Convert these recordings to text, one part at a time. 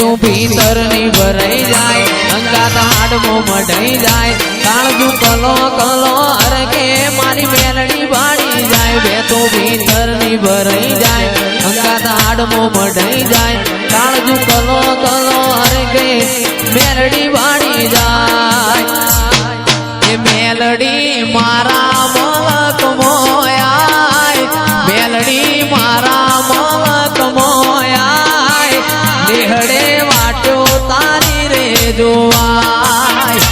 તું ભીતરની ભરાઈ જાય અંગાત હાડમો મઢાઈ જાય કાળજુ કલો કલો હરકે મારી મેલડી વાળી જાય બે તું ભીતરની ભરાઈ જાય અંગાત હાડમો મઢાઈ જાય કાળજુ કલો કલો હરકે મેલડી વાળી જાય એ મેલડી મારા મલક મોયા મેલડી મારા મલક મોયા લેહડે વાટો તારી રે જોવાય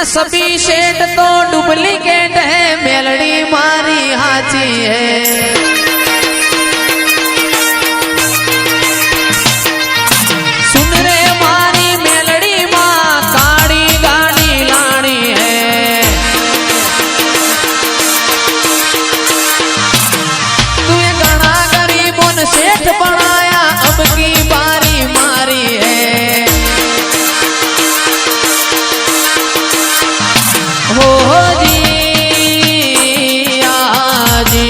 सभी सेठ तो डुप्लीकेट है मेलड़ी मारी हाची है सुन रे मारी मेलड़ी माँ काड़ी गाड़ी लानी है तूने घना गरीबों ने सेठ बनाया अब की बारी मारी है हो जी आजी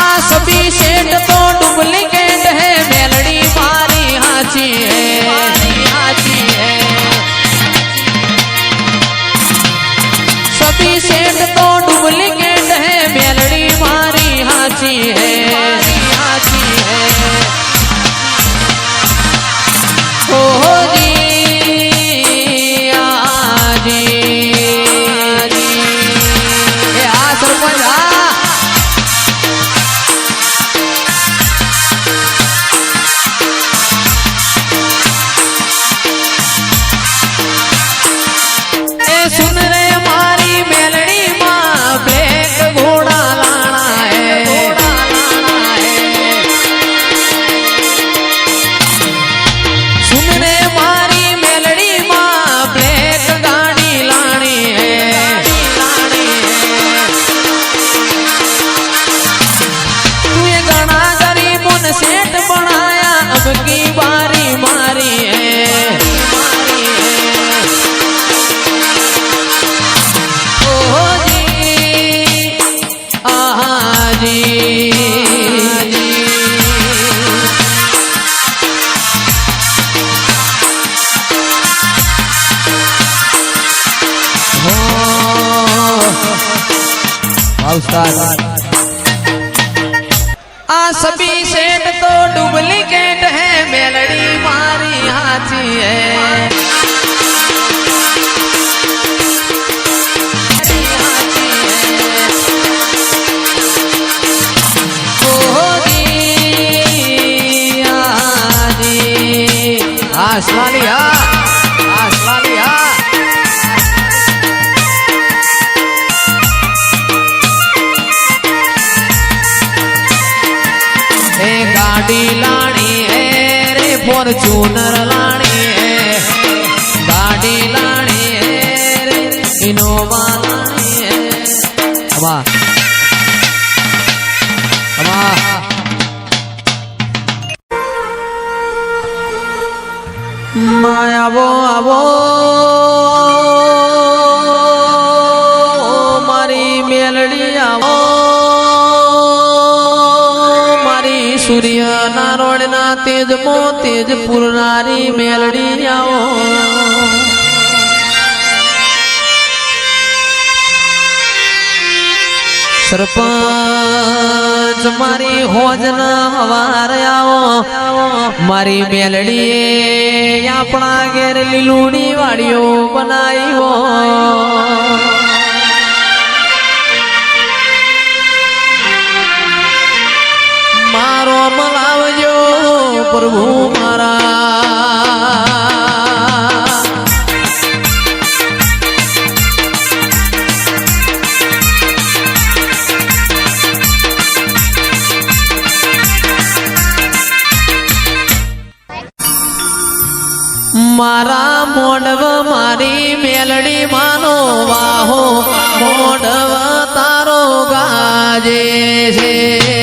आ सभी सेठ तो डुप्लीकेट है मेलड़ी मारी हाची है सभी सेठ तो डुप्लीकेट है मेलड़ी मारी हाची है सुन रे मारी मेलड़ी माँ ब्लैक घोड़ा लाना है सुन रे मारी मेलड़ी माँ ब्लैक गाड़ी लानी है तू ये घना गरीबों ने सेठ बनाया अब की बारी मारी है आ सभी सेठ तो डुप्लीकेट है मेलड़ी मारी हाची है आसमानिया गाड़ी लानी है रे फॉर्च्यूनर लानी है गाड़ी लानी है रे इनोवा लानी है माया वो आवो मारी मेलड़ी आवो सूर्य नारोड ना तेज मो तेज पुरनारी मेलड़ी आओ सरपंच मारी होजना हवार आओ मारी मेलड़ी अपना घेर लीलूड़ी वाड़ियो बनाई हो मारो मलावजो प्रभु मारा મારા મોડવ મારી મેલડી માનો વાહો મોડવ તારો ગાજે છે